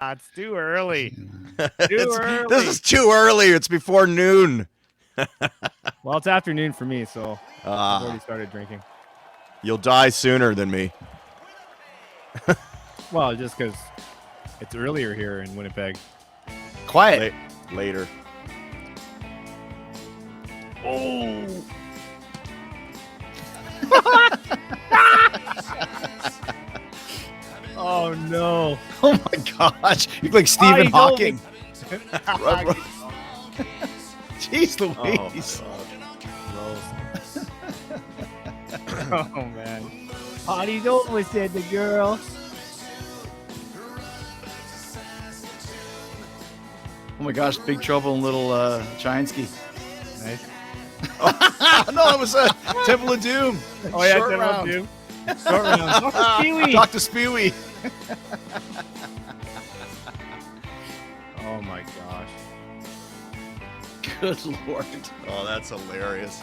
It's too early. This is too early. It's before noon. Well, it's afternoon for me, so I've already started drinking. You'll die sooner than me. Well, just because it's earlier here in Winnipeg. Quiet. Later. Oh. Oh no! Oh my gosh! You look like Stephen Hawking. Jeez Louise. Oh man. Party's over, said the girl. Oh my gosh! Big Trouble in Little Chinsky. Nice. No, it was Temple of Doom. Oh yeah, Short round. Doom. Short round. Dr. Spewy. Dr. Spewy. Oh my gosh. Good Lord. Oh, that's hilarious.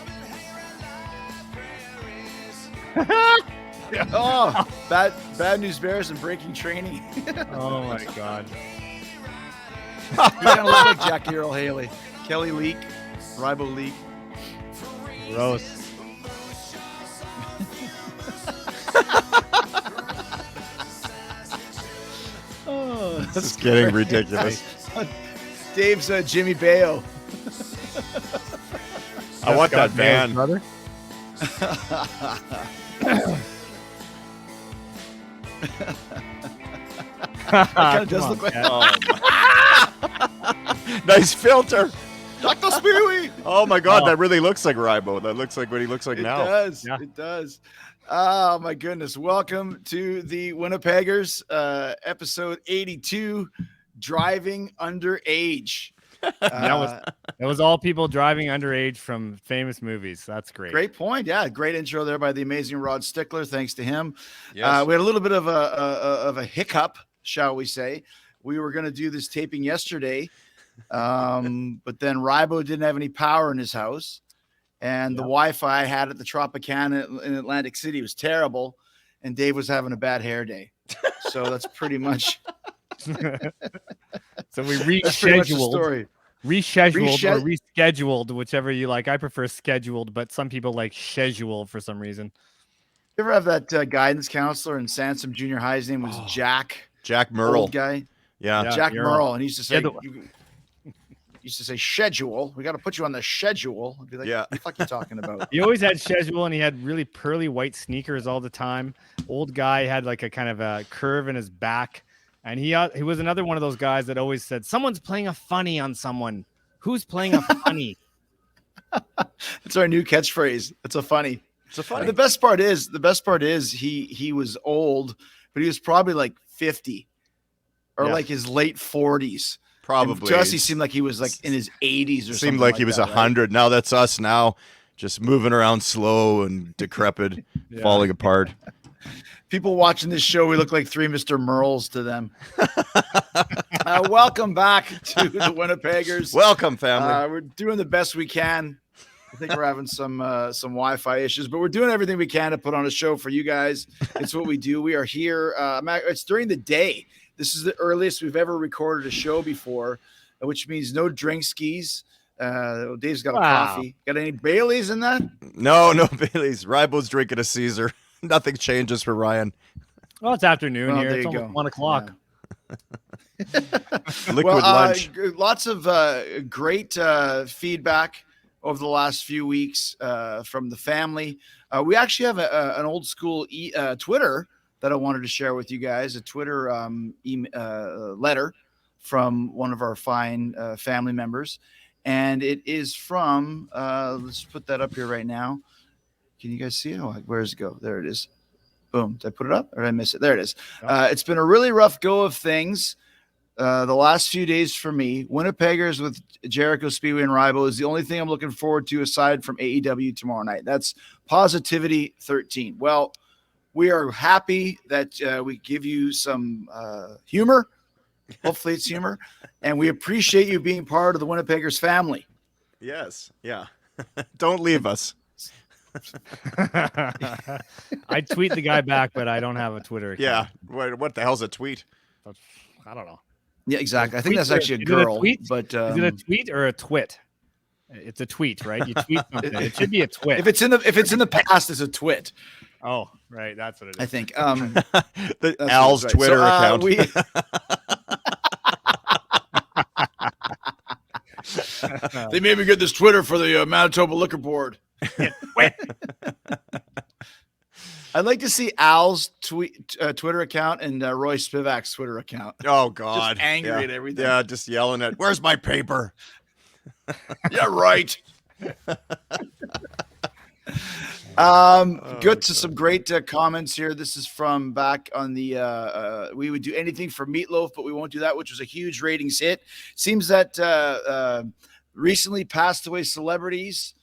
Oh, bad news bears and breaking training. Oh my god. You kind of look like Jackie Earl Haley. Kelly Leak. Ribo Leak. Gross. Oh, This is getting ridiculous. Dave's Jimmy Bayo. I want that van. Brother. Kind of does look like. Oh, nice filter. Dr. Spewy. Oh my God, that really looks like Ribo. That looks like what he looks like It now. does. Yeah. It does. Oh my goodness. Welcome to the Winnipeggers, episode 82, Driving Underage. That was all people driving underage from famous movies. That's great. Great point. Yeah, great intro there by the amazing Rod Stickler. Thanks to him. Yes. We had a little bit of a hiccup, shall we say. We were going to do this taping yesterday, but then Ribo didn't have any power in his house, and the Wi-Fi I had at the Tropicana in Atlantic City was terrible, and Dave was having a bad hair day. So that's pretty much. So we That's pretty much the rescheduled, story. or rescheduled, whichever you like. I prefer scheduled, but some people like schedule for some reason. You ever have that guidance counselor in Sansom Junior High? His name was Jack. Jack Merle. Old guy. Yeah. Jack you're Merle, on. and he used to say, Yeah, schedule. We got to put you on the schedule. I'd be like, Yeah. what the fuck are you talking about? He always had schedule, and he had really pearly white sneakers all the time. Old guy had like a kind of a curve in his back, and he was another one of those guys that always said, "Someone's playing a funny on someone. Who's playing a funny?" It's our new catchphrase. It's a funny. It's a funny. The best part is he was old, but he was probably like 50 or Yeah. like his late 40s. Probably. And to us, he seemed like he was like in his 80s or something. Seemed like he was 100. Now that's us now, just moving around slow and decrepit, falling apart. People watching this show, we look like three Mr. Merles to them. Welcome back to the Winnipeggers. Welcome, family. We're doing the best we can. I think we're having some Wi-Fi issues, but we're doing everything we can to put on a show for you guys. It's what we do. We are here. It's during the day. This is the earliest we've ever recorded a show before, which means no drink skis. Dave's got a coffee. Got any Baileys in that? No Baileys. Ribo's drinking a Caesar. Nothing changes for Ryan. Well, it's afternoon Well, here. there It's you almost go. 1 o'clock. Liquid lunch. Lots of great feedback over the last few weeks from the family. We actually have an old school Twitter that I wanted to share with you guys, a Twitter letter from one of our fine family members. And it is from, let's put that up here right now. Can you guys see it? Oh, where does it go? There it is. Boom. Did I put it up or did I miss it? There it is. It's been a really rough go of things the last few days for me. Winnipeggers with Jericho, Speedway, and Ribo is the only thing I'm looking forward to aside from AEW tomorrow night. That's Positivity 13. Well, we are happy that we give you some humor. Hopefully it's humor. And we appreciate you being part of the Winnipeggers family. Yes. Yeah. Don't leave us. I tweet the guy back, but I don't have a Twitter account. Yeah. What the hell's a tweet? I don't know. Yeah, exactly. I think Tweets that's actually a is it a girl, tweet? but Is it a tweet or a twit? It's a tweet, right? You tweet something. It should be a twit. if it's in the past, it's a twit. Oh, right. That's what it is. I think. Al's right. Twitter account. They made me get this Twitter for the Manitoba Liquor Board. I'd like to see Al's Twitter account and Roy Spivak's Twitter account. Oh God, just angry at everything. Yeah, just yelling at, "Where's my paper?" Yeah, right. Good to some great comments here. This is from back on the we would do anything for Meatloaf, but we won't do that, which was a huge ratings hit. Seems that recently passed away celebrities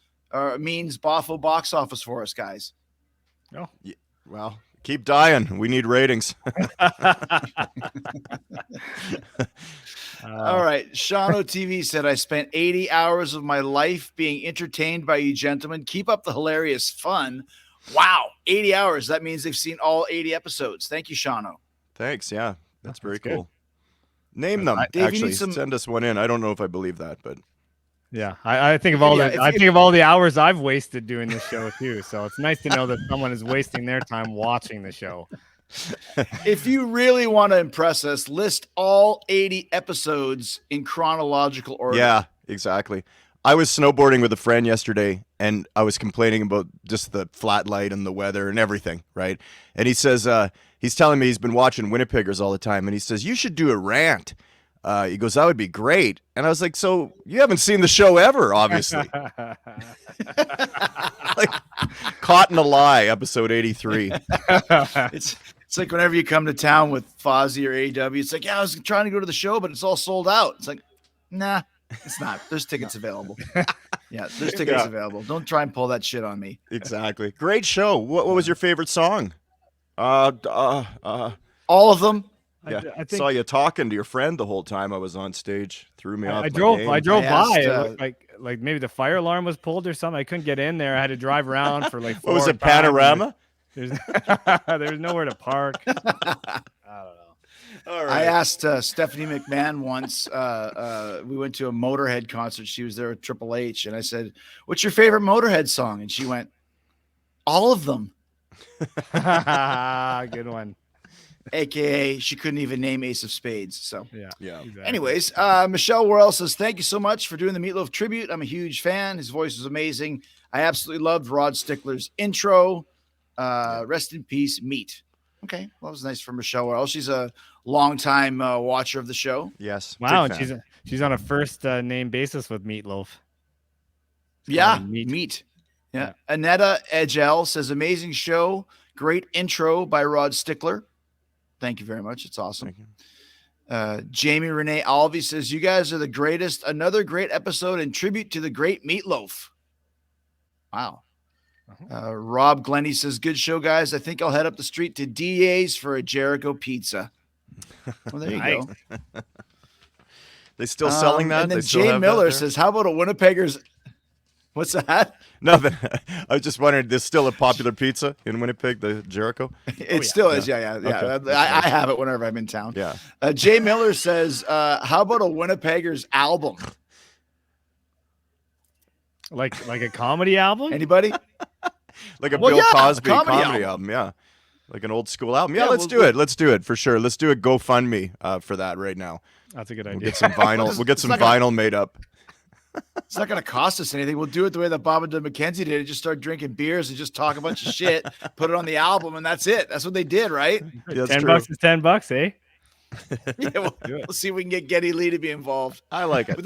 means Boffo box office for us, guys. Oh, yeah, well, keep dying. We need ratings. All right. Shano TV said, I spent 80 hours of my life being entertained by you gentlemen. Keep up the hilarious fun. Wow. 80 hours. That means they've seen all 80 episodes. Thank you, Shano. Thanks. Yeah, that's very good. cool. Name them. Dave, actually, send us one in. I don't know if I believe that, but yeah, I think of all I think of all the hours I've wasted doing this show too. So it's nice to know that someone is wasting their time watching the show. If you really want to impress us, list all 80 episodes in chronological order. Yeah, exactly. I was snowboarding with a friend yesterday, and I was complaining about just the flat light and the weather and everything, right? And he says, he's telling me he's been watching Winnipeggers all the time, and he says, you should do a rant. He goes, that would be great. And I was like, so you haven't seen the show ever, obviously. Like, Caught in a Lie, episode 83. It's like whenever you come to town with Fozzie or AW, it's like, yeah, I was trying to go to the show, but it's all sold out. It's like, nah, it's not. There's tickets available. Yeah, there's tickets available. Don't try and pull that shit on me. Exactly. Great show. What was your favorite song? All of them. Yeah, I think, saw you talking to your friend the whole time I was on stage. Threw me off. I drove by. It asked, looked like maybe the fire alarm was pulled or something. I couldn't get in there. I had to drive around for like 4 What was or it, 5 Panorama? There's nowhere to park. I don't know. All right. I asked Stephanie McMahon once. We went to a Motorhead concert. She was there with Triple H, and I said, "What's your favorite Motorhead song?" And she went, "All of them." Good one. AKA, she couldn't even name Ace of Spades. So Yeah. Exactly. anyways, Michelle Worrell says, thank you so much for doing the Meatloaf tribute. I'm a huge fan. His voice was amazing. I absolutely loved Rod Stickler's intro. Rest in peace, Meat. Okay. Well, that was nice for Michelle Worrell. She's a longtime watcher of the show. Yes. Wow, big and fan. she's on a first name basis with Meatloaf. Yeah. Meat. Yeah. Anetta Edgell says, amazing show. Great intro by Rod Stickler. Thank you very much. It's awesome. Jamie Renee Alvey says, you guys are the greatest. Another great episode in tribute to the great Meatloaf. Wow. Rob Glenny says, good show, guys. I think I'll head up the street to DA's for a Jericho pizza. Well, there you go. They still selling that? And then They still Jay have that Miller there? says, how about a Winnipeggers? What's that? Nothing. I was just wondering, there's still a popular pizza in Winnipeg, the Jericho? It still is. Yeah. Okay. I have it whenever I'm in town. Yeah. Jay Miller says, how about a Winnipeggers album? Like a comedy album? Anybody? Like a Well, Bill yeah, Cosby comedy comedy album. Yeah. Like an old school album. Yeah, Yeah, let's do it. Let's do it for sure. Let's do a GoFundMe for that right now. That's a good We'll idea. get some vinyl. We'll get some vinyl made up. It's not going to cost us anything. We'll do it the way that Bob and McKenzie did. Just start drinking beers and just talk a bunch of shit, put it on the album, and that's it. That's what they did, right? Yeah, that's $10 true. is $10, eh? Yeah, we'll see if we can get Geddy Lee to be involved. I like it.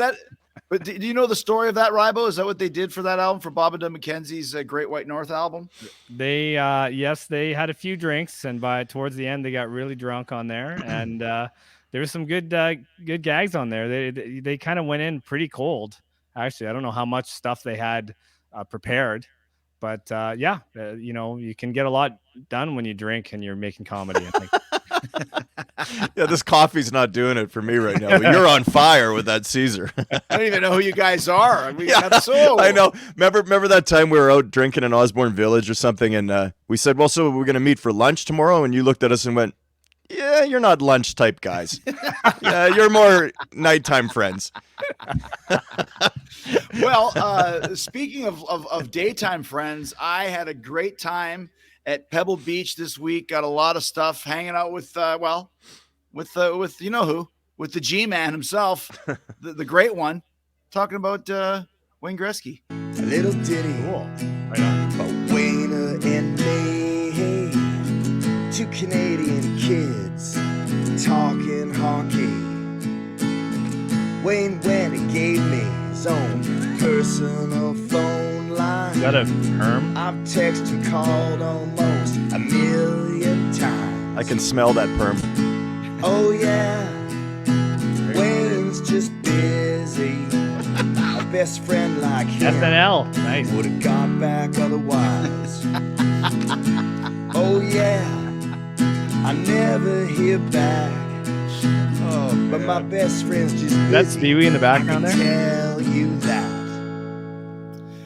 But do you know the story of that, Rybo? Is that what they did for that album, for Bob and McKenzie's Great White North album? They yes, they had a few drinks, and towards the end they got really drunk on there, and there was some good gags on there. They kind of went in pretty cold. Actually, I don't know how much stuff they had prepared, but you can get a lot done when you drink and you're making comedy. I think. Yeah, this coffee's not doing it for me right now. But you're on fire with that Caesar. I don't even know who you guys are. I mean, Yeah, I know. Remember that time we were out drinking in Osborne Village or something, and we said, well, so we're going to meet for lunch tomorrow? And you looked at us and went, Yeah, you're not lunch type guys. Yeah, you're more nighttime friends. Well, speaking of daytime friends, I had a great time at Pebble Beach this week. Got a lot of stuff hanging out with with you know who, with the G-man himself, the great one, talking about Wayne Gretzky. A little ditty Cool. Right on. about Wayne and me, two Canadian kids talking hockey. Wayne went and gave me his own personal phone line. Is that a term? I've texted and called almost a million times. I can smell that perm. Oh yeah, Wayne's just busy. A best friend like him SNL. Nice. would have got back otherwise. Oh yeah, I never hear back. Oh, But my best friend's just busy. That's Stewie in the background I can there. tell you that.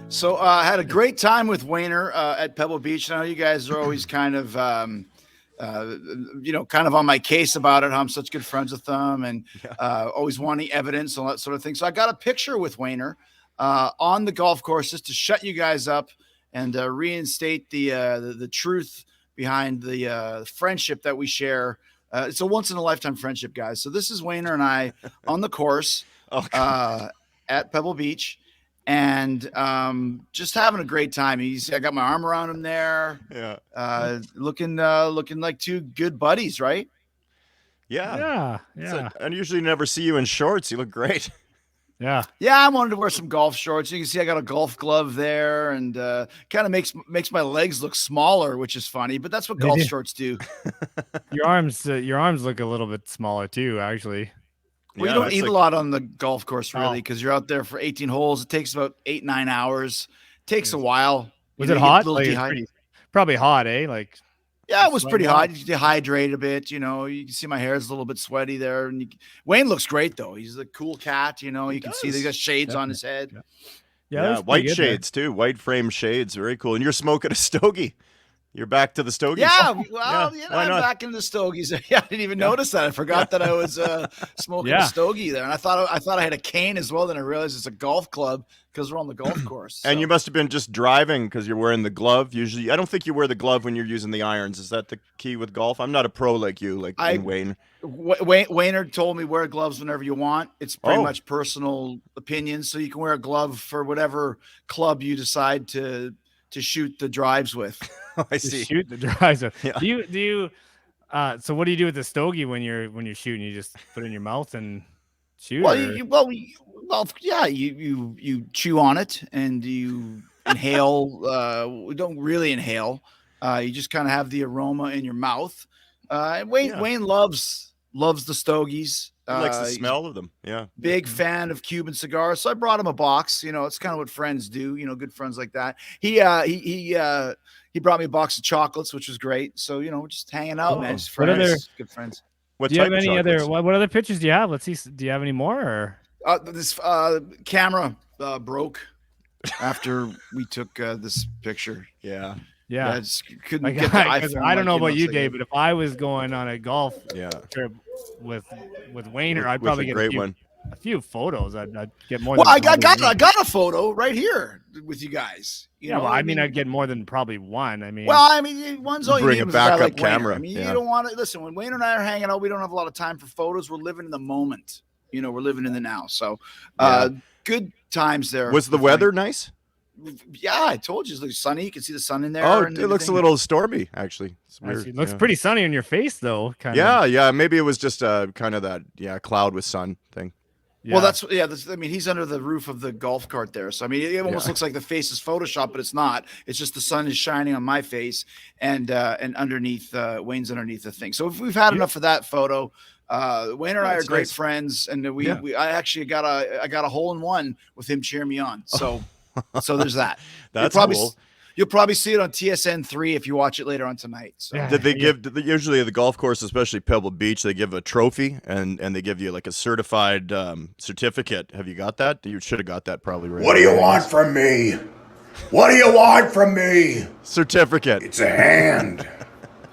So I had a great time with Wayner at Pebble Beach. I know you guys are always kind of, kind of on my case about it, how I'm such good friends with them and always wanting evidence and all that sort of thing. So I got a picture with Wayner on the golf course just to shut you guys up and reinstate the truth behind the friendship that we share. It's a once-in-a-lifetime friendship, guys. So this is Wayner and I on the course at Pebble Beach. And just having a great time. I got my arm around him there. Yeah. Looking like two good buddies, right? Yeah. Yeah. I usually never see you in shorts. You look great. Yeah. Yeah, I wanted to wear some golf shorts. You can see I got a golf glove there, and kind of makes my legs look smaller, which is funny. But that's what They golf do. shorts do. Your arms look a little bit smaller too, actually. Well, Yeah, you don't that's eat like- a lot on the golf course, really, Oh. because you're out there for 18 holes. It takes about 8-9 hours. Takes a Yes. while. Was You it know, you get hot? a little Like, it's dehydrated. probably hot, eh? Like Yeah, it was pretty sweating hot. You dehydrate a bit, you know. You can see my hair is a little bit sweaty there. And Wayne looks great though. He's a cool cat, you know. You can see that he got shades on his head. Yeah. Yeah, that was pretty white good there. shades too. White frame shades. Very cool. And you're smoking a stogie. You're back to the stogies. Yeah, well, Yeah, you know, why I'm not? back into the stogies. Yeah, I didn't even notice that. I forgot that I was smoking Yeah. a stogie there, and I thought I had a cane as well. Then I realized it's a golf club because we're on the golf course. And so. you must have been just driving because you're wearing the glove. Usually, I don't think you wear the glove when you're using the irons. Is that the key with golf? I'm not a pro like you, in Wayne. Wayner told me wear gloves whenever you want. It's pretty Oh. much personal opinion, so you can wear a glove for whatever club you decide to shoot the drives with. I To see. shoot the drives. Yeah. Do you so what do you do with the stogie when you're shooting? You just put it in your mouth and shoot? Well, or- yeah, you chew on it and you inhale. We don't really inhale. You just kind of have the aroma in your mouth. And Wayne loves the stogies. He likes the He's smell of them. Yeah. big fan of Cuban cigars, so I brought him a box. You know, it's kind of what friends do. You know, good friends like that. He brought me a box of chocolates, which was great. So you know, we're just hanging out, man. Just What friends, other- good friends. What do you have type of any other chocolates? what other pictures do you have? Let's see. Do you have any more? Or This camera broke after we took this picture. Yeah. Yeah, I yeah, just couldn't like, get the 'cause iPhone. I don't know like, about you, know, Dave, but if I was going on a golf Yeah. trip with Wayner, I'd With probably a get great one. a few photos. I'd get more. Well, than I got probably one. a photo right here with you guys. You Yeah, know, well, I mean, I'd get more than probably one. I mean, Well, I mean, one's all you Bring need a with a guy backup like Wayner. camera. I mean, Yeah. you don't want to listen when Wayne and I are hanging out. We don't have a lot of time for photos. We're living in the moment. You know, we're living in the now. So, good times there. Was the with weather nice? Wayne. Yeah, I told you, it's like sunny. You can see the sun in there. Oh, and it looks a everything. little stormy, actually. It's I see. weird. It looks yeah. pretty sunny on your face, though. Kind Yeah, of. yeah. Maybe it was just kind of that, cloud with sun thing. Yeah. Well, that's I mean, he's under the roof of the golf cart there, so I mean, it almost Yeah. looks like the face is Photoshop, but it's not. It's just the sun is shining on my face, and underneath Wayne's underneath the thing. So if we've had enough of that photo. Wayne and I are That's great nice. friends, and Yeah. I actually got a hole in one with him cheering me on. So so there's that. That's probably, cool. You'll probably see it on TSN 3 if you watch it later on tonight. So Yeah. Did they usually at the golf course, especially Pebble Beach, they give a trophy and they give you like a certified certificate. Have you got that? You should have got that probably right. What do you want from me? What do you want from me? Certificate. It's a hand.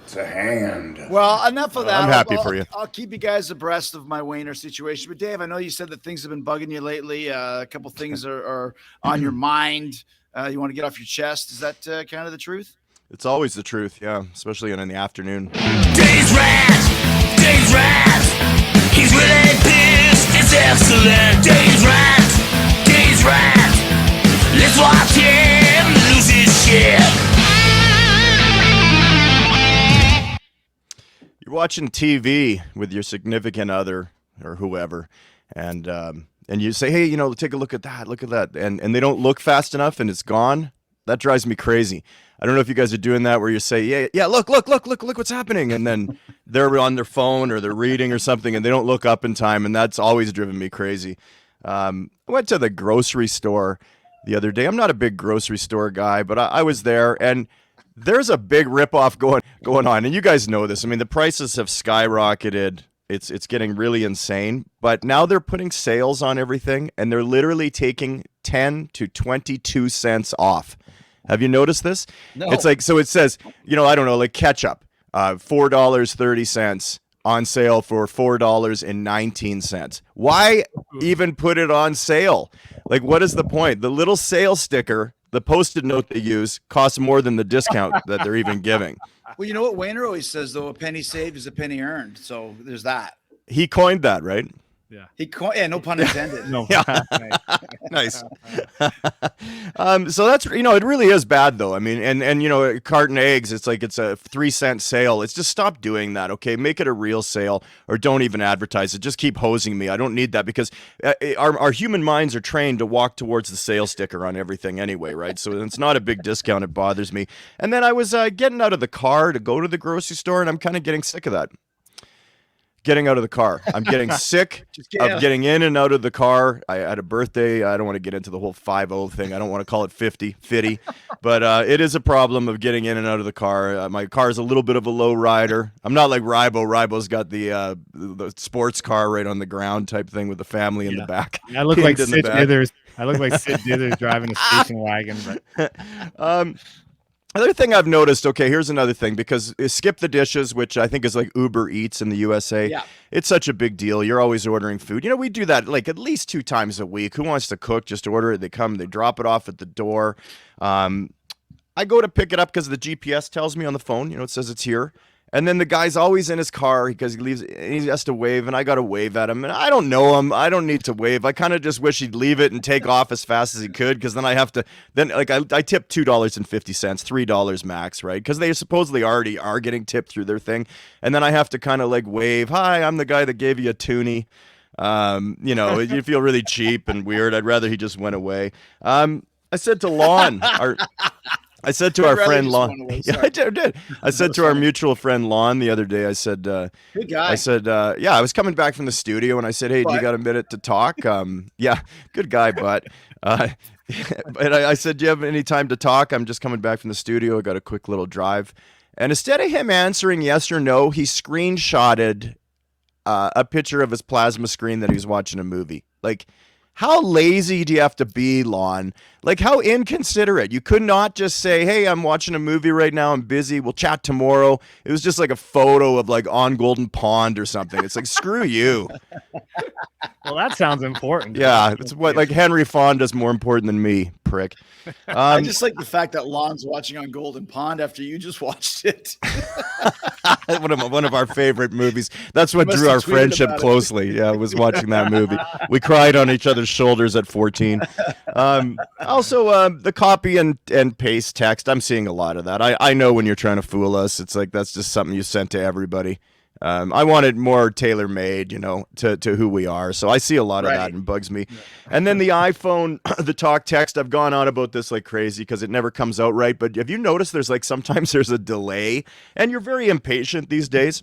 It's a hand. Well, enough of that. I'm happy for you. I'll keep you guys abreast of my Wayner situation. But Dave, I know you said that things have been bugging you lately. A couple things are on your mind. You want to get off your chest. Is that kind of the truth? It's always the truth, yeah, especially in the afternoon. Dave's Rant. He's really pissed. It's excellent. Dave's Rant. Let's watch him lose his shit. You're watching TV with your significant other or whoever, and you say, hey, take a look at that, and they don't look fast enough, and it's gone. That drives me crazy. I don't know if you guys are doing that where you say, yeah, look what's happening, and then they're on their phone or they're reading or something, and they don't look up in time, and that's always driven me crazy. I went to the grocery store the other day. I'm not a big grocery store guy, but I was there, and there's a big ripoff going on, and you guys know this. I mean, the prices have skyrocketed. It's getting really insane, but now they're putting sales on everything, and they're literally taking 10 to 22 cents off. Have you noticed this? No. It's like, so it says, I don't know, like ketchup, $4.30 on sale for $4.19. Why even put it on sale? Like, what is the point? The little sale sticker, the Post-it note they use, costs more than the discount that they're even giving. Well, you know what Wayner always says, though, a penny saved is a penny earned. So there's that. He coined that, right? Yeah. No pun intended. No. Yeah. Nice. So that's, it really is bad though. I mean, and a carton of eggs, it's like it's a 3-cent sale. It's just stop doing that. Okay. Make it a real sale, or don't even advertise it. Just keep hosing me. I don't need that, because our human minds are trained to walk towards the sale sticker on everything anyway. Right. So it's not a big discount. It bothers me. And then I was getting out of the car to go to the grocery store, and I'm kind of getting sick of that. Getting out of the car. I'm getting sick of getting in and out of the car. I had a birthday. I don't want to get into the whole 50 thing. I don't want to call it 50, but it is a problem of getting in and out of the car. My car is a little bit of a low rider. I'm not like Rybo. Rybo's got the sports car right on the ground type thing with the family in the back. I look like Sid Dithers. I look like Sid Dithers driving a station wagon. But Other thing I've noticed, okay, here's another thing, because Skip the Dishes, which I think is like Uber Eats in the USA, Yeah. It's such a big deal. You're always ordering food. We do that like at least 2 times a week. Who wants to cook? Just order it. They come, they drop it off at the door. I go to pick it up because the GPS tells me on the phone, it says it's here. And then the guy's always in his car because he has to wave, and I got to wave at him. And I don't know him. I don't need to wave. I kind of just wish he'd leave it and take off as fast as he could, because then I have to, I tip $2.50, $3 max, right? Because they supposedly already are getting tipped through their thing. And then I have to kind of like wave, hi, I'm the guy that gave you a toonie. You feel really cheap and weird. I'd rather he just went away. I said to Lon, I said to our friend Lon, I did. I said to our mutual friend Lon the other day, I said, good guy. I said, I was coming back from the studio, and I said, hey, do you got a minute to talk? Yeah, good guy, but I said, do you have any time to talk? I'm just coming back from the studio. I got a quick little drive. And instead of him answering yes or no, he screenshotted a picture of his plasma screen that he was watching a movie. Like, how lazy do you have to be, Lon? Like, how inconsiderate. You could not just say, hey, I'm watching a movie right now. I'm busy. We'll chat tomorrow. It was just like a photo of like on Golden Pond or something. It's like, screw you. well, that sounds important. Yeah. It's what, like Henry Fonda's more important than me, prick. I just like the fact that Lon's watching on Golden Pond after you just watched it. one of our favorite movies. That's what Must drew have our tweeted friendship about it. closely. Yeah, was watching that movie. We cried on each other's shoulders at 14. Also, the copy and paste text. I'm seeing a lot of that. I know when you're trying to fool us. It's like that's just something you sent to everybody. I want it more tailor-made, to who we are. So I see a lot of that, and it bugs me. And then the iPhone, the talk text, I've gone on about this like crazy because it never comes out right. But have you noticed there's like sometimes there's a delay, and you're very impatient these days.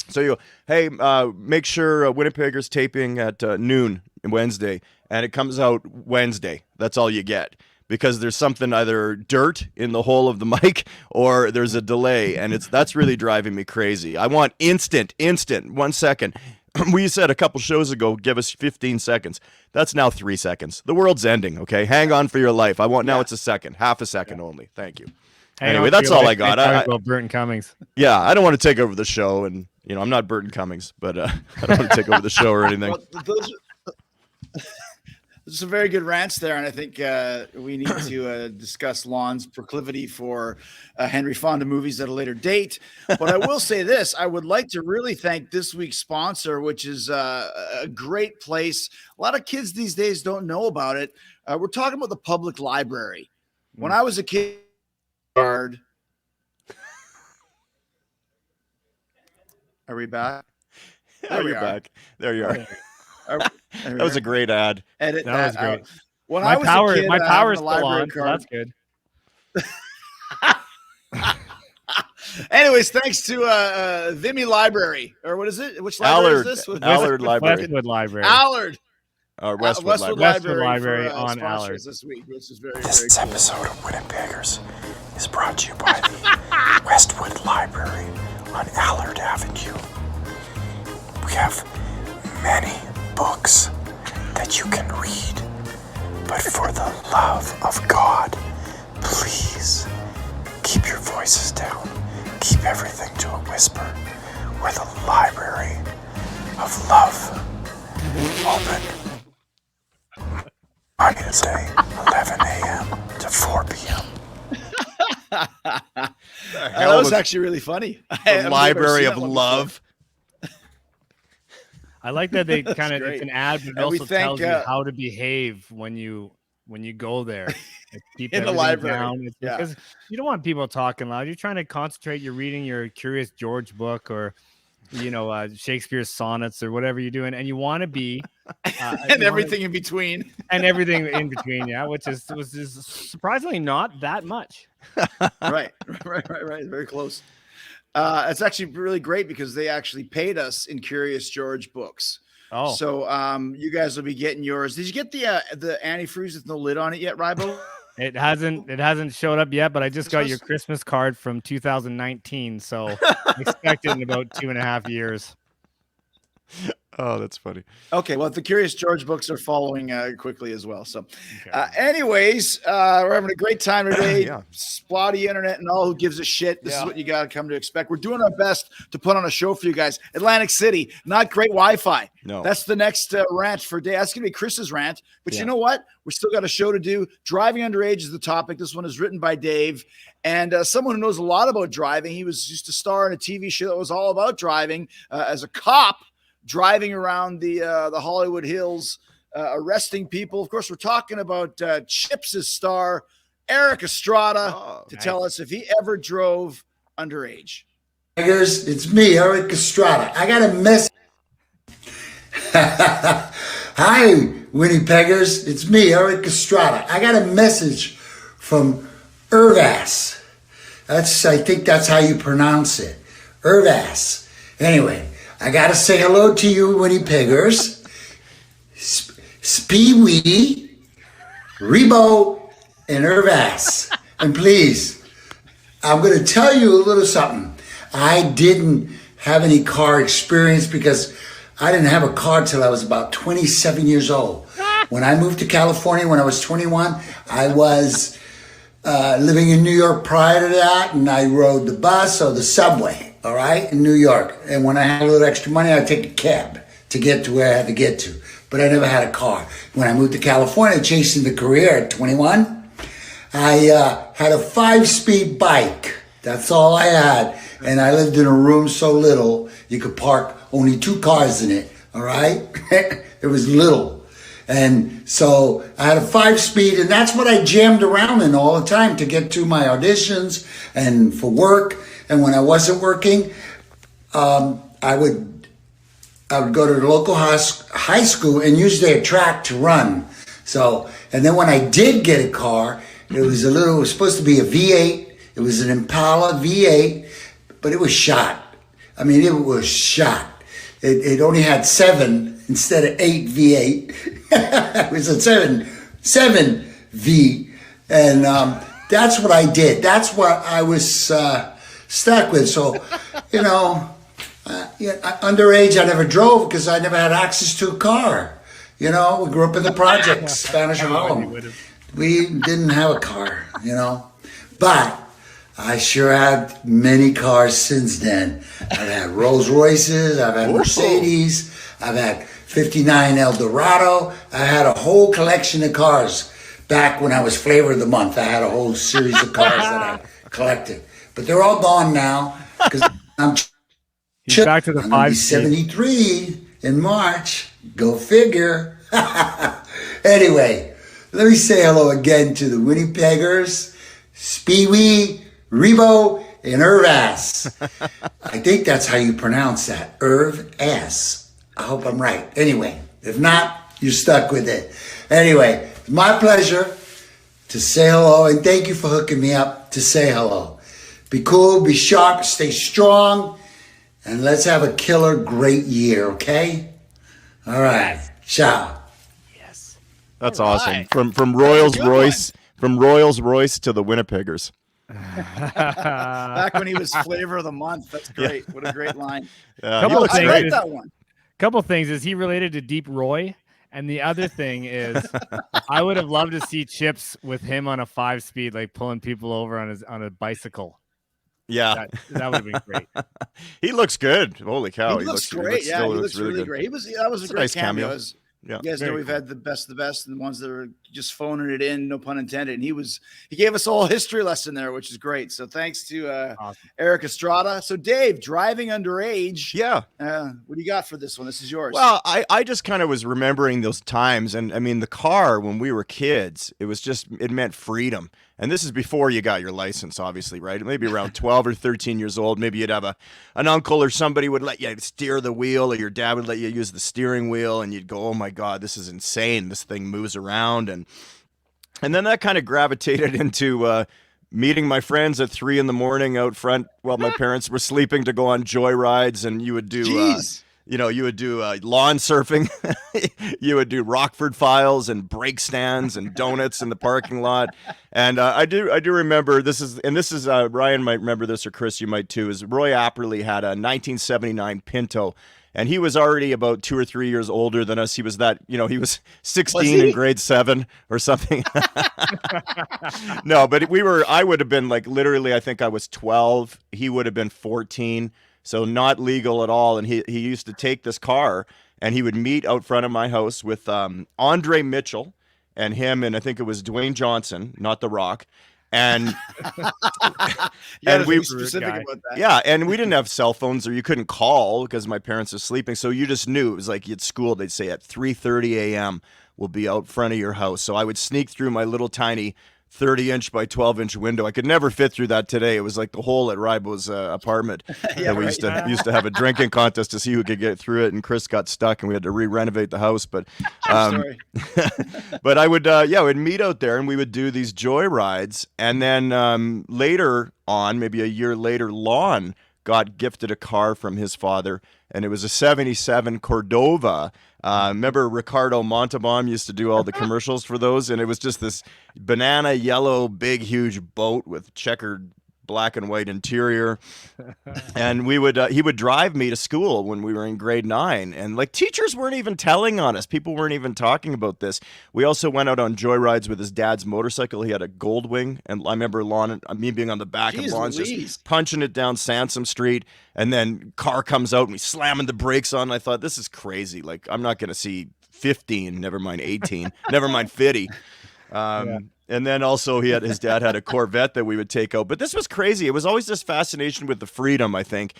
So you go, hey, make sure Winnipeggers taping at noon Wednesday, and it comes out Wednesday. That's all you get. Because there's something, either dirt in the hole of the mic or there's a delay, and that's really driving me crazy. I want instant, 1 second. We said a couple shows ago, give us 15 seconds. That's now 3 seconds. The world's ending, okay? Hang on for your life. Now it's a second, half a second only. Thank you. Hang Anyway, on, that's feel all like I got. talk I- about Burton Cummings. Yeah, I don't want to take over the show, and I'm not Burton Cummings, but I don't want to take over the show or anything. Well, there's some very good rants there, and I think we need to discuss Lon's proclivity for Henry Fonda movies at a later date. But I will say this: I would like to really thank this week's sponsor, which is a great place. A lot of kids these days don't know about it. We're talking about the public library. When I was a kid, are we back? There you're back. There you are. That That was a great ad. Edit That was great. out. When My I was power, a kid, my having power's a still library on, so card. that's good. Anyways, thanks to Vimy Library, or what is it? Which library Allard. is this? Allard Library. Westwood Library. Allard. Westwood Library. Westwood Library for, on sponsors Allard. this week, which is very, This very cool. episode of Winnipeggers is brought to you by the Westwood Library on Allard Avenue. We have many books that you can read, but for the love of God, please keep your voices down. Keep everything to a whisper. We're the Library of Love. Open Wednesday, 11 a.m. to 4 p.m. That was actually really funny. The Library of Love. I like that they kind of great. it's an ad, but it And we also thank, tells you how to behave when you go there. Like, keep In the everything library. down. It's Yeah. because you don't want people talking loud. You're trying to concentrate. You're reading your Curious George book or Shakespeare's sonnets or whatever you're doing, and you want to be and everything in between. and everything in between. Yeah, which was surprisingly not that much. right. Very close. It's actually really great because they actually paid us in Curious George books. Oh, So you guys will be getting yours. Did you get the antifreeze with no lid on it yet, Rybo? it hasn't showed up yet, but I just got your Christmas card from 2019, so expect it in about 2.5 years. Oh, that's funny. Okay, well, the Curious George books are following quickly as well. So, anyways, we're having a great time today. Yeah. Splotty internet and all who gives a shit. This is what you got to come to expect. We're doing our best to put on a show for you guys. Atlantic City, not great Wi-Fi. No. That's the next rant for day. That's going to be Chris's rant. But you know what? We still got a show to do. Driving underage is the topic. This one is written by Dave. And someone who knows a lot about driving. He used to star in a TV show that was all about driving as a cop. Driving around the Hollywood Hills, arresting people. Of course, we're talking about Chips' star, Erik Estrada, to tell us if he ever drove underage. It's me, Erik Estrada. I got a message. Hi, Winnipeggers. It's me, Erik Estrada. I got a message from Irvas. I think that's how you pronounce it. Irvas. Anyway, I gotta say hello to you, Winnipeggers. Spee-wee, Rebo, and Irvas. And please, I'm gonna tell you a little something. I didn't have any car experience because I didn't have a car till I was about 27 years old. When I moved to California when I was 21, I was living in New York prior to that, and I rode the bus or the subway. All right, in New York. And when I had a little extra money, I'd take a cab to get to where I had to get to. But I never had a car. When I moved to California, chasing the career at 21, I had a 5-speed bike. That's all I had. And I lived in a room so little, you could park only 2 cars in it. All right? It was little. And so I had a 5-speed, and that's what I jammed around in all the time to get to my auditions and for work. And when I wasn't working, I would go to the local high school and use their track to run. So, and then when I did get a car, it was supposed to be a V8. It was an Impala V8, but it was shot. I mean, it was shot. It only had 7 instead of 8 V8. It was a 7 V. And that's what I did. That's what I was stuck with. So, underage, I never drove because I never had access to a car. We grew up in the projects, Spanish Harlem. We didn't have a car, But I sure had many cars since then. I've had Rolls Royces, I've had Mercedes, I've had 59 Eldorado. I had a whole collection of cars back when I was Flavor of the Month. I had a whole series of cars that I collected. But they're all gone now because I'm He's back to the I'm gonna be 5 speed. 73 in March. Go figure. Anyway, let me say hello again to the Winnipeggers, Speewee, Rebo, and Irvass. I think that's how you pronounce that. Irvass. I hope I'm right. Anyway, if not, you're stuck with it. Anyway, it's my pleasure to say hello, and thank you for hooking me up to say hello. Be cool, be sharp, stay strong, and let's have a killer great year, okay? All right. Ciao. That's All awesome. right. From That was a good Rolls Royce to the Winnipeggers. Back when he was Flavor of the Month. That's great. What a great line. Yeah, he Couple looks I things. great. like that one. Couple things. Is he related to Deep Roy? And the other thing is, I would have loved to see Chips with him on a 5 speed, like pulling people over on a bicycle. Yeah, That would have been great. he looks good. Holy cow, He looks great. looks- Yeah, still he looks really good. great. That was It's a a great nice cameo. cameo. As Yeah. you guys know, Very we've cool. had the best of the best and the ones that are just phoning it in, no pun intended. And he gave us a whole history lesson there, which is great. So thanks to Awesome. Erik Estrada. So Dave, driving underage. Yeah. What do you got for this one? This is yours. Well, I just kind of was remembering those times, and I mean the car when we were kids, it meant freedom. And this is before you got your license, obviously, right? Maybe around 12 or 13 years old. Maybe you'd have an uncle or somebody would let you steer the wheel, or your dad would let you use the steering wheel, and you'd go, "Oh my God, this is insane! This thing moves around." And then that kind of gravitated into meeting my friends at 3 a.m. out front while my parents were sleeping to go on joy rides, and you would do. Jeez. You would do lawn surfing, you would do Rockford Files and brake stands and donuts in the parking lot. And I do remember this is Ryan might remember this, or Chris, you might too. Is Roy Apperly had a 1979 Pinto, and he was already about 2 or 3 years older than us. He was he was 16 in grade 7 or something. No, but I would have been like literally, I think I was 12. He would have been 14. So not legal at all. And he used to take this car and he would meet out front of my house with Andre Mitchell and him, and I think it was Dwayne Johnson, not The Rock. And And we be specific guy. about that. yeah, and we didn't have cell phones, or you couldn't call because my parents were sleeping. So you just knew. It was like at school, they'd say at 3:30 a.m. we'll be out front of your house. So I would sneak through my little tiny 30-inch by 12-inch window. I could never fit through that today. It was like the hole at Ribo's apartment. Yeah, that we right. used to have a drinking contest to see who could get through it, and Chris got stuck, and we had to re-renovate the house. But Sorry. but I would we'd meet out there and we would do these joy rides. And then later on, maybe a year later, Lon got gifted a car from his father, and it was a 77 Cordova. Remember Ricardo Montalban used to do all the commercials for those, and it was just this banana yellow, big, huge boat with checkered black and white interior. And he would drive me to school when we were in grade 9, and like teachers weren't even telling on us. People weren't even talking about this. We also went out on joy rides with his dad's motorcycle. He had a Goldwing, and I remember me being on the back of Jeez Lon's Louise. just punching it down Sansom Street, and then car comes out and we slamming the brakes on. I thought, this is crazy. Like, I'm not going to see 15, never mind 18, never mind 50. And then also his dad had a Corvette that we would take out. But this was crazy. It was always this fascination with the freedom, I think.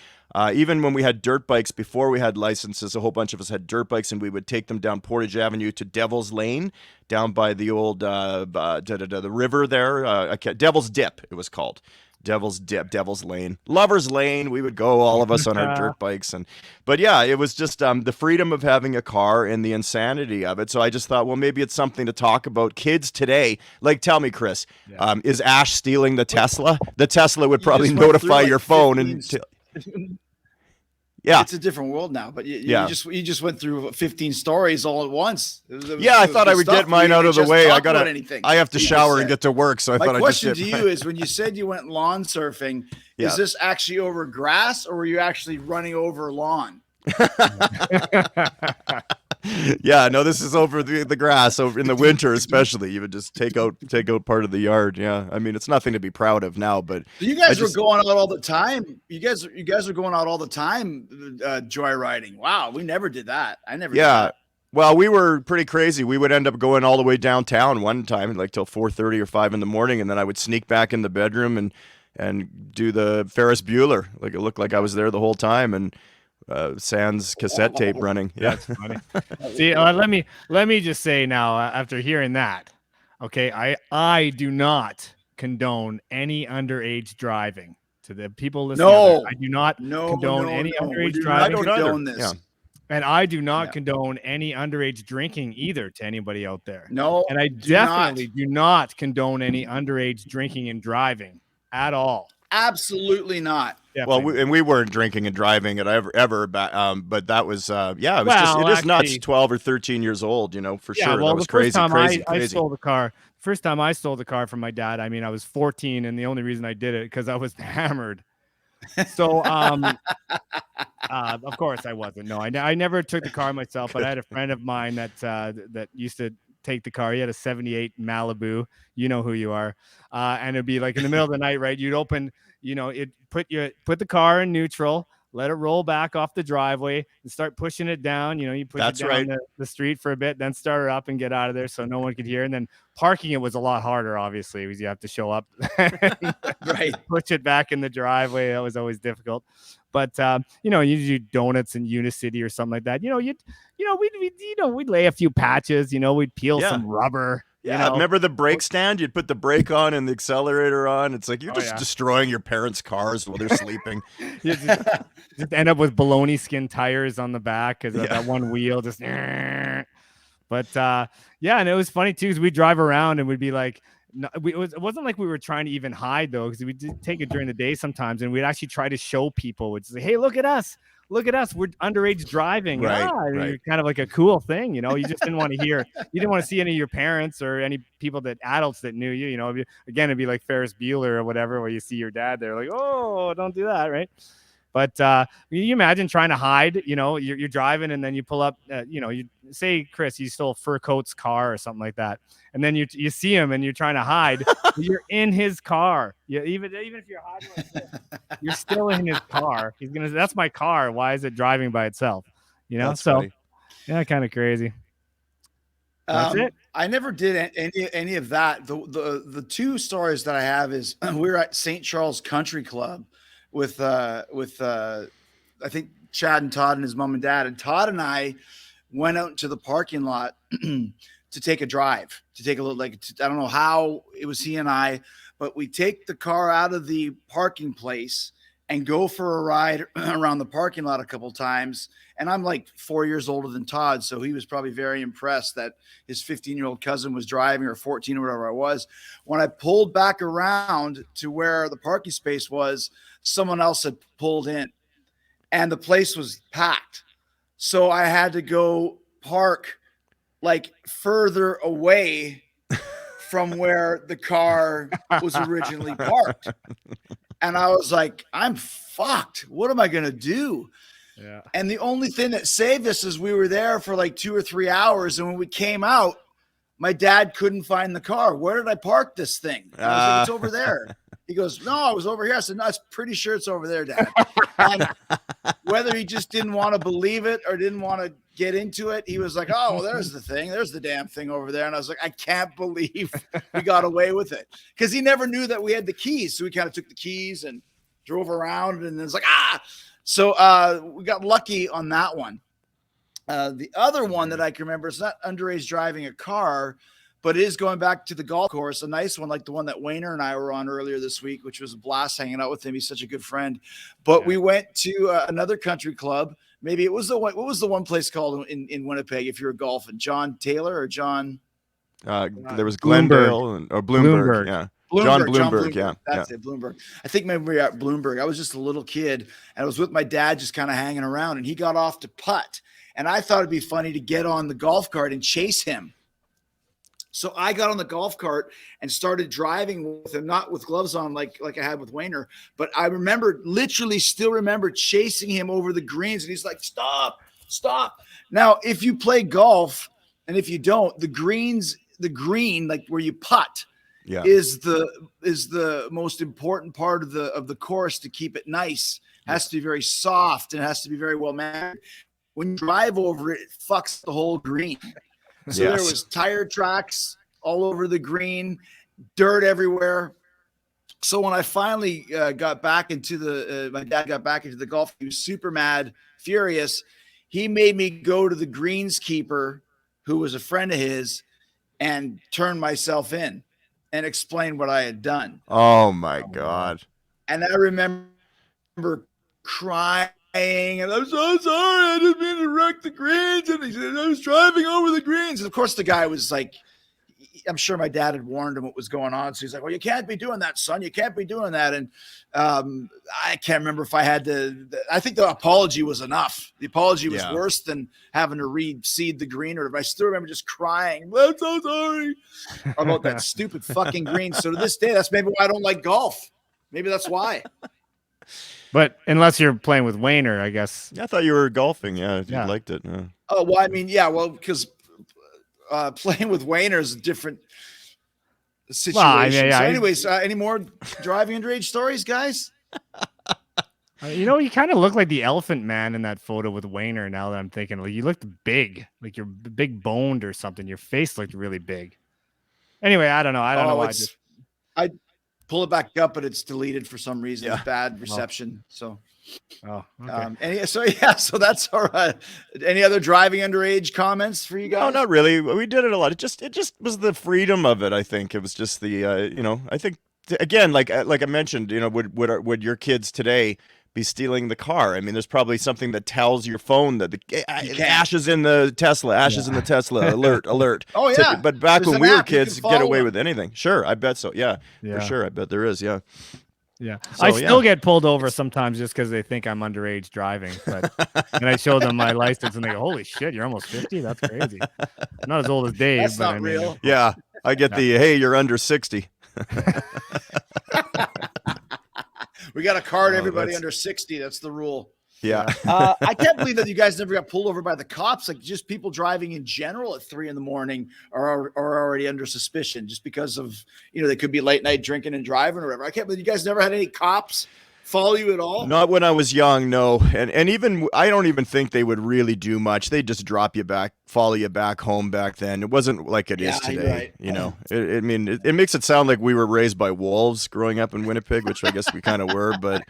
Even when we had dirt bikes before we had licenses, a whole bunch of us had dirt bikes, and we would take them down Portage Avenue to Devil's Lane, down by the old the river there. Devil's Dip, it was called. Devil's Dip, Devil's Lane, Lover's Lane. We would go, all of us on our dirt bikes. But yeah, it was just the freedom of having a car and the insanity of it. So I just thought, well, maybe it's something to talk about. Kids today, like, tell me, Chris, is Ash stealing the Tesla? The Tesla would probably just went notify through, your like, phone 15 yeah. It's a different world now, but Yeah. you just went through 15 stories all at once. Yeah, I thought I would get mine out of the way. I have to shower and get to work, so I My thought question I'd to just you is, when you said you went lawn surfing, Yeah. is this actually over grass, or were you actually running over lawn? Yeah, no, this is over the grass over in the winter, especially. You would just take out part of the yard. Yeah, I mean, it's nothing to be proud of now, but You guys were going out all the time. You guys were going out all the time, joyriding. Wow, we never did that. I never. Did that. Well, we were pretty crazy. We would end up going all the way downtown one time, like till 4:30 or 5 in the morning, and then I would sneak back in the bedroom and do the Ferris Bueller. Like it looked like I was there the whole time, and sans cassette tape running. Yeah, that's funny. See, let me just say now, after hearing that, okay, I do not condone any underage driving. To the people listening, I do not condone any underage driving. I don't condone this. Yeah. And I do not condone any underage drinking either to anybody out there. No. And I definitely do not condone any underage drinking and driving at all. Absolutely not. Definitely. Well, we weren't drinking and driving it ever, but that was it was it is nuts. 12 or 13 years old, for sure. Well, that was the first time crazy. I stole the car. First time I stole the car from my dad, I mean, I was 14, and the only reason I did it because I was hammered. So, of course, I wasn't. No, I never took the car myself, but I had a friend of mine that used to take the car. He had a 78 Malibu. You know who you are. And it'd be like in the middle of the night, right? You'd open, put the car in neutral, let it roll back off the driveway and start pushing it down. You push it down the street for a bit, then start it up and get out of there so no one could hear. And then parking it was a lot harder, obviously, because you have to show up, right? Push it back in the driveway. That was always difficult. But you do donuts in Unicity or something like that. We'd lay a few patches. We'd peel some rubber. Yeah, remember the brake stand? You'd put the brake on and the accelerator on. It's like you're just destroying your parents' cars while they're sleeping. You just end up with baloney skin tires on the back because that one wheel just. But and it was funny too because we'd drive around and we'd be like, it wasn't like we were trying to even hide though, because we did take it during the day sometimes, and we'd actually try to show people. We'd say, "Hey, look at us! We're underage driving." Right, kind of like a cool thing, You just didn't want to hear. You didn't want to see any of your parents or any people adults that knew you. Again, it'd be like Ferris Bueller or whatever, where you see your dad there, like, "Oh, don't do that," right? But you imagine trying to hide, you're driving and then you pull up, you say, Chris, you stole Fur Coat's car or something like that. And then you see him and you're trying to hide. You're in his car. Even if you're hiding like this, you're still in his car. He's going to say, that's my car. Why is it driving by itself? That's so funny. Yeah, kind of crazy. That's it. I never did any of that. The two stories that I have is we were at St. Charles Country Club with I think Chad and Todd and his mom and dad, and Todd and I went out into the parking lot to take a drive, to take a little, I don't know how it was he and I, but we take the car out of the parking place and go for a ride around the parking lot a couple times. And I'm like 4 years older than Todd, so he was probably very impressed that his 15-year-old cousin was driving, or 14 or whatever I was. When I pulled back around to where the parking space was, someone else had pulled in and the place was packed. So I had to go park like further away from where the car was originally parked. And I was like, I'm fucked. What am I going to do? Yeah. And the only thing that saved us is we were there for like 2 or 3 hours. And when we came out, my dad couldn't find the car. Where did I park this thing? I was like, it's over there. He goes, no, I was over here. I said, no, I'm pretty sure it's over there, Dad. And whether he just didn't want to believe it or didn't want to get into it, he was like, oh, well, there's the thing. There's the damn thing over there. And I was like, I can't believe we got away with it. Because he never knew that we had the keys. So we kind of took the keys and drove around, and it's like, So we got lucky on that one. The other one that I can remember, it's not underage driving a car, but it is going back to the golf course, a nice one like the one that Wayner and I were on earlier this week, which was a blast hanging out with him. He's such a good friend. But we went to another country club. Maybe it was what was the one place called in Winnipeg if you were golfing? John Taylor or John? There was Glendale or Bloomberg. Yeah. John Bloomberg. Yeah. That's it. Bloomberg. I think maybe we were at Bloomberg. I was just a little kid and I was with my dad just kind of hanging around, and he got off to putt. And I thought it'd be funny to get on the golf cart and chase him. So I got on the golf cart and started driving with him, not with gloves on like I had with Wayner, but I still remember chasing him over the greens, and he's like, stop, Now, if you play golf and if you don't, the green, like where you putt, Yeah. is the most important part of the course to keep it nice. Has to be very soft and has to be very well managed. When you drive over it, it fucks the whole green. So there was tire tracks all over the green, dirt everywhere. So when I finally got back into my dad got back into the golf, he was super mad, furious. He made me go to the greenskeeper, who was a friend of his, and turn myself in and explain what I had done. Oh my God. And I remember crying, and I'm so sorry, I didn't mean to wreck the greens. And he said, I was driving over the greens. And of course, the guy was like, I'm sure my dad had warned him what was going on. So he's like, well, you can't be doing that, son. You can't be doing that. And I can't remember if I had to. I think the apology was enough. The apology was worse than having to reseed the green. Or I still remember just crying, I'm so sorry about that stupid fucking green. So to this day, that's maybe why I don't like golf. Maybe that's why. But unless you're playing with Wayner, I guess. Yeah, I thought you were golfing. Yeah, you liked it. Yeah. Oh, well, I mean, yeah, well, because playing with Wayner is a different situation. Well, I mean, so anyways, any more driving underage stories, guys? You know, you kind of look like the Elephant Man in that photo with Wayner. Now that I'm thinking, like you looked big, like you're big boned or something. Your face looked really big. Anyway, I don't know. I don't know why. I pull it back up, but it's deleted for some reason. It's bad reception. So, okay. So that's our. Any other driving underage comments for you guys? No, not really. We did it a lot. It just was the freedom of it. I think it was just the I think again, like I mentioned, would your kids today be stealing the car? I mean, there's probably something that tells your phone that the ash is in the Tesla, alert. Oh yeah. But back when we were kids, get away with anything. Sure, I bet so. Yeah, for sure. I bet there is. Yeah. Yeah, so, I still get pulled over sometimes just because they think I'm underage driving. But and I show them my license and they go, "Holy shit, you're almost 50? That's crazy." I'm not as old as Dave. That's but not I mean, real. Yeah, I get the hey, you're under 60. We got to card everybody under 60. That's the rule. Yeah. I can't believe that you guys never got pulled over by the cops. Like just people driving in general at 3 a.m. are already under suspicion just because of, they could be late night drinking and driving or whatever. I can't believe you guys never had any cops follow you at all. Not when I was young, no. And even, I don't even think they would really do much. They just drop you back, follow you back home back then. It wasn't like it is today. Right. It makes it sound like we were raised by wolves growing up in Winnipeg, which I guess we kind of were, but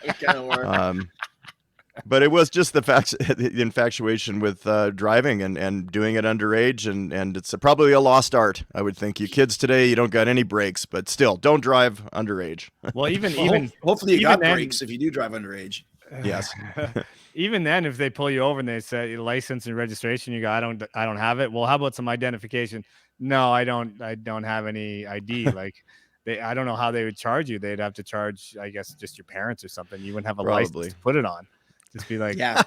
but it was just the infatuation with driving and doing it underage, and it's probably a lost art. I would think you kids today, you don't got any brakes, but still, don't drive underage. Well, even hopefully you got brakes if you do drive underage. Yes. Even then, if they pull you over and they say license and registration, you go, I don't have it. Well, how about some identification? No, I don't have any ID. Like I don't know how they would charge you. They'd have to charge, I guess, just your parents or something. You wouldn't have a license to put it on. Just be like, yeah,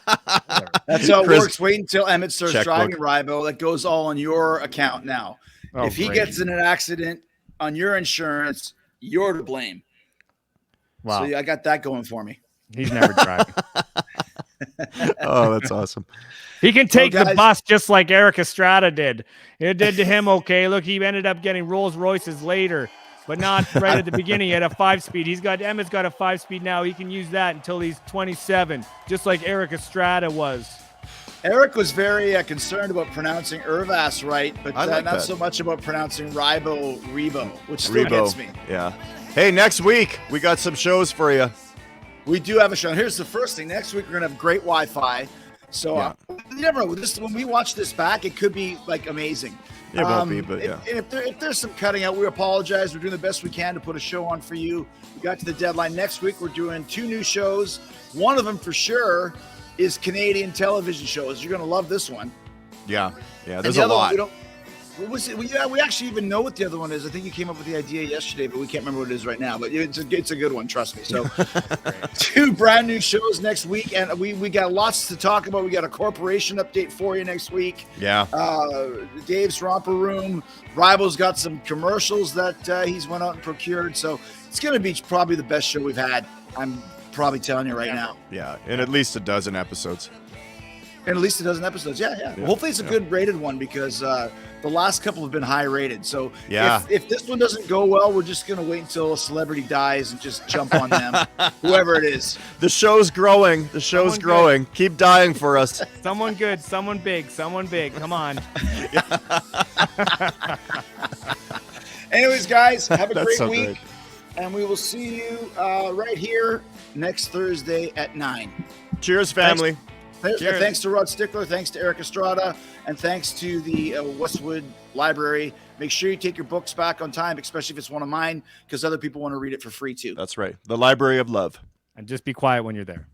that's how it works. Wait until Emmett starts driving Ribo. That goes all on your account now. If he gets in an accident on your insurance, you're to blame. Wow. So I got that going for me. He's never driving. Oh, that's awesome. He can take the bus just like Erik Estrada did. It did to him. Okay, look, he ended up getting Rolls Royces later, but not right at the beginning. He had a 5-speed. Emmett's got a 5-speed now. He can use that until he's 27, just like Erik Estrada was. Erik was very concerned about pronouncing Irvas right, but not so much about pronouncing Rebo, which still gets me. Yeah. Hey, next week we got some shows for you. We do have a show. Here's the first thing. Next week we're gonna have great Wi-Fi. So you never know. When we watch this back, it could be like amazing. It won't be, but yeah. If there's some cutting out, we apologize. We're doing the best we can to put a show on for you. We got to the deadline. Next week, we're doing 2 new shows. One of them for sure is Canadian television shows. You're going to love this one. Yeah. There's a lot. We actually even know what the other one is. I think you came up with the idea yesterday, but we can't remember what it is right now. But it's a good one, trust me. So 2 brand new shows next week, and we got lots to talk about. We got a corporation update for you next week. Yeah. Dave's Romper Room. Rival's got some commercials that he's went out and procured. So it's going to be probably the best show we've had. I'm probably telling you right now. Yeah, in at least a dozen episodes. And at least a dozen episodes. Yeah. Well, hopefully it's a good rated one because the last couple have been high rated. So if this one doesn't go well, we're just going to wait until a celebrity dies and just jump on them, whoever it is. The show's growing. The show's growing. Keep dying for us. Someone good, someone big, someone big. Come on. Anyways, guys, have a great so week. great. And we will see you right here next Thursday at 9. Cheers, family. Cheers. Thanks to Rod Stickler. Thanks to Erik Estrada. And thanks to the Westwood Library. Make sure you take your books back on time, especially if it's one of mine, because other people want to read it for free too. That's right. The Library of Love. And just be quiet when you're there.